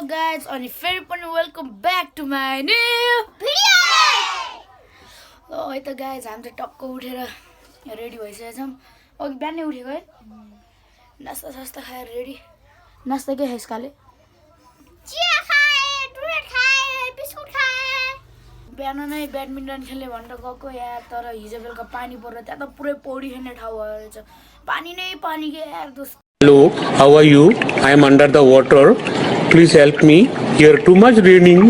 guys, अनि फेरि पनि welcome back to my new video. है त गाइज हामी चाहिँ टक्क उठेर रेडी भइसकेका छौँ। अघि बिहानै उठेको है, नास्ता सास्ता खाएर रेडी। नास्ता के खाइस् काले? चिया खाए, दुध खाए, बिस्कुट खाए। बिहान नै ब्याडमिन्टन खेल्ने भनेर गएको यार, तर हिजो बेलुका पानी परेर त्यहाँ त पुरै पौडी खेल्ने ठाउँ रहेछ। पानी नै पानी के यार दोस्त। Hello, how are you? I am under the water. Please help me. Here too much raining.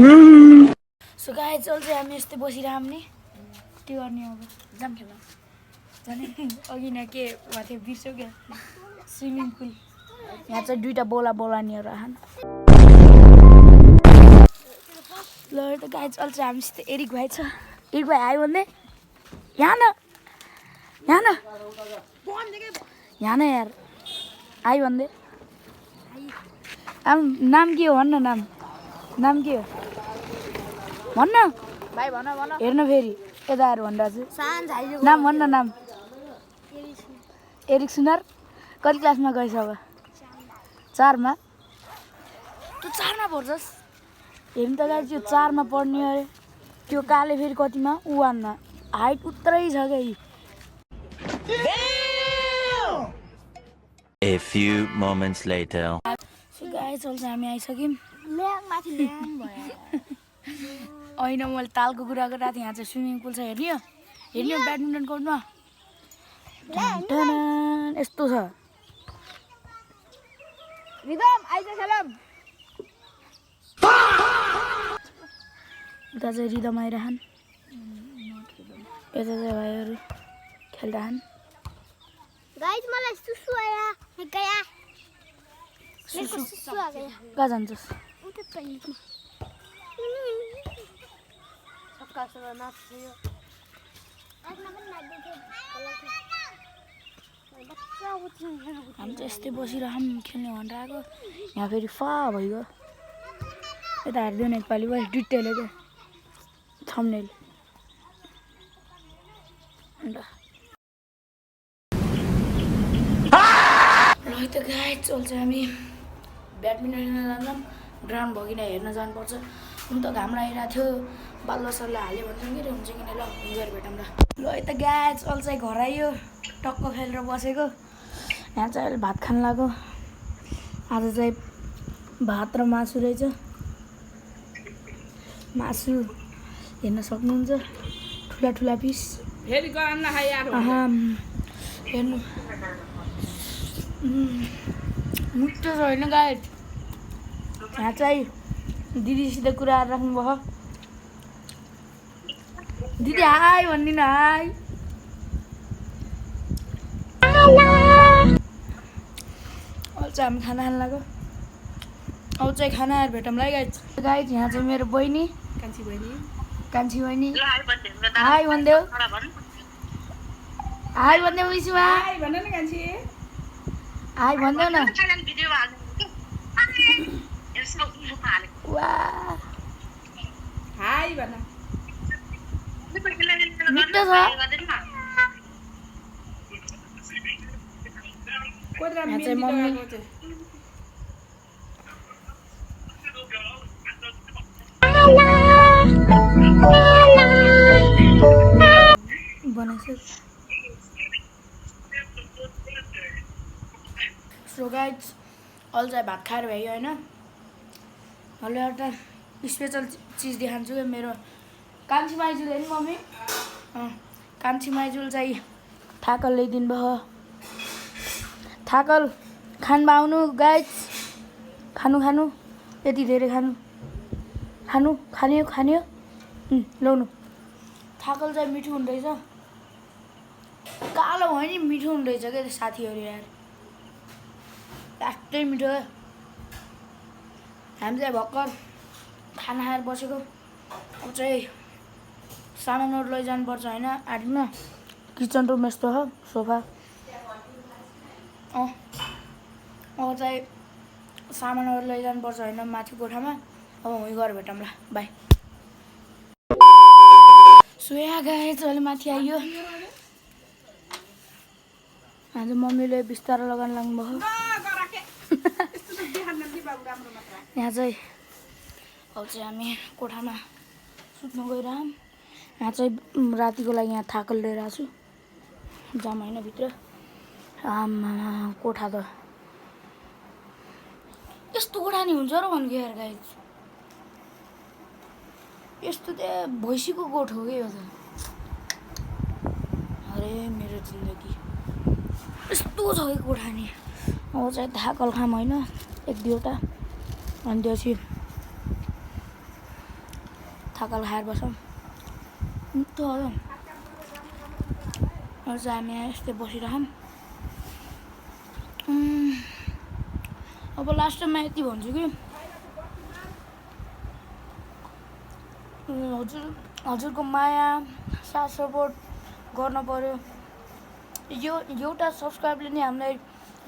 So guys चल चाहिँ हामी यस्तै बसिरहौँ नि, के गर्ने अब, जाम खेल्न जाने। अघि न के भएको थियो बिर्स्यो क्या, स्विमिङ पुल। यहाँ चाहिँ दुईवटा बोलानीहरू आछन्। ल त गाइज चल चाहिँ हामीसित एरिक भाइ छ। एरिक भाइ आयो भन्दै यहाँ न यार आइ भन्दै। नाम के हो भन्न, नाम के हो भन्न भाइ भन हेर्न फेरि यता आएर भनिरहेको छु। नाम भन्न, नाम एरिक सुनार। कति क्लासमा गएछ अब? 4 मा। तँ 4 मा पढ्छस्? हेर्नु त गाइज त्यो 4 मा पढ्ने अरे, त्यो काले फेरि कतिमा? 1 मा। हाइट उत्रै छ क्या यी। A few moments later. So guys चल्छ हामी आइसक्यौँ। माथि ल्याङ भयो। होइन मैले तालको कुरा गरिरहेको थिएँ। यहाँ चाहिँ स्विमिङ पुल छ, हेर्ने ब्याडमिन्टन कोर्टमा यस्तो छ। रिदम आइज खेलम। उता चाहिँ रिदम आइरहन्, यता चाहिँ भाइहरू खेलिरहन्। गाइस मलाई सुसु आया गया। मेरे को सुसु आ गया। कहाँ जान्छस्? उता टोइलेटमा। सबका सब नाच्यो। आजमा पनि नाच्दै थियो। हामी चाहिँ यस्तै बसिरहौँ, खेल्ने भनेर आएको। यहाँ फेरि फा भइगयो। यता हेरिदियो न एकपालि भयो डिटेल क्या थम्बनेल। ल त गाइज चल्छ हामी ब्याडमिन्टन खेल्न जान्छौँ। ग्राउन्ड भयो कि हेर्न जानुपर्छ। हुन त घाम लागिरहेको थियो, बाल्लो सल्लो हाल्यो भन्छौँ कि हुन्छ कि ल गएर भेटौँ ल। ल है त गाइज चल्छ घर आइयो, टक्क खेलेर बसेको। यहाँ चाहिँ अहिले भात खान लाग्यो। आज चाहिँ भात र मासु रहेछ। मासु हेर्न सक्नुहुन्छ, ठुला पिस। हेर्नु मिठो छ होइन गाइड। यहाँ चाहिँ दिदीसित कुरा राख्नुभयो। दिदी हाई भनिदिनु, हाई। अब चाहिँ हामी खाना खान लाग्यो। अब चाहिँ खाना आएर भेटौँला है गाइज। गाइज यहाँ चाहिँ मेरो बहिनी कान्छी बहिनी हाई भनिदेऊ। हाई भनिदेऊ मिसुमा। हाई भनिदेऊ न। मिठो छ। यहाँ चाहिँ मम्मी बनाइसक्यो। सो गाइज अहिले चाहिँ भात खाएर भ्यायो होइन। अहिले एउटा स्पेसल चिज देखाउँछु क्या। मेरो कान्छी माइजूले नि मम्मी, कान्छी माइजूले चाहिँ थाकल ल्याइदिनु भयो। थाकल खानु आउनु गाइज। खानु यति धेरै खाने ल्याउनु। थाकल चाहिँ मिठो हुँदैछ, कालो भयो नि मिठो हुँदैछ क्या साथीहरू यार, लास्टै मिठो। हामी चाहिँ भर्खर खाना खाएर बसेको। अब चाहिँ सामानहरू लैजानुपर्छ होइन। आँटमा किचन रुम यस्तो हो, सोफा। अब चाहिँ सामानहरू लैजानुपर्छ होइन माथि कोठामा। अब वहीँ गएर भेटौँला, बाई। सोया गाइज अहिले माथि आइयो। आज मम्मीले बिस्तारो लगाउन लाग्नुभयो। यहाँ चाहिँ अब चाहिँ हामी कोठामा सुत्न गइरहौँ। यहाँ चाहिँ रातिको लागि यहाँ थाकल लिएर आएको छु, जाम होइन भित्र। आमा कोठा त यस्तो कोठा नि हुन्छ र भनेको यार गाइज, यस्तो चाहिँ भैँसीको गोठ हो कि यो त। अरे मेरो जिन्दगी यस्तो छ कि कोठा नि। अब चाहिँ थाकल खाम होइन एक दुईवटा, अनि त्यसपछि थाकल खाएर बसौँ। मिठो हो। अब चाहिँ हामी यहाँ यस्तै बसिरहौँ। अब लास्टमा यति भन्छु कि हजुरको माया साथ सपोर्ट गर्न पर्यो। यो एउटा सब्सक्राइबले नि हामीलाई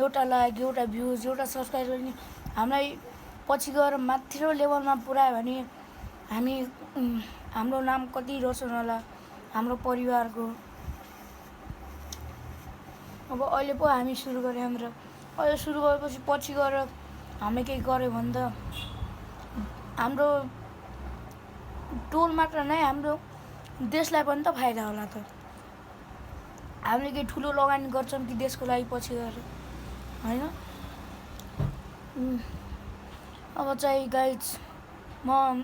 एउटा लाइक, एउटा भ्युज, एउटा सब्सक्राइबले नि हामीलाई पछि गएर माथिल्लो लेभलमा पुऱ्यायो भने हाम्रो नाम कति रोशन होला हाम्रो परिवारको। अब अहिले पो हामी सुरु गऱ्यौँ हाम्रो, अहिले सुरु गरेपछि पछि गएर हामीले केही गऱ्यो भने त हाम्रो टोल मात्र नै हाम्रो देशलाई पनि त फाइदा होला त। हामीले केही ठुलो लगानी गर्छौँ कि देशको लागि पछि गएर, होइन? अब चाहिँ गाइज म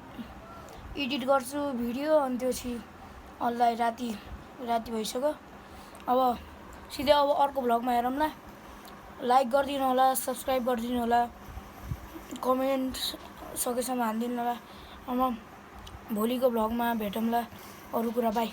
एडिट गर्छु भिडियो, अनि त्यसपछि अनलाइन राति भइसक्यो। अब सिधै अब अर्को भ्लगमा हेरौँला। लाइक गरिदिनु होला, सब्सक्राइब गरिदिनु होला, कमेन्ट सकेसम्म हानिदिनु होला। अब भोलिको भ्लगमा भेटौँला। अरू कुरा बाई।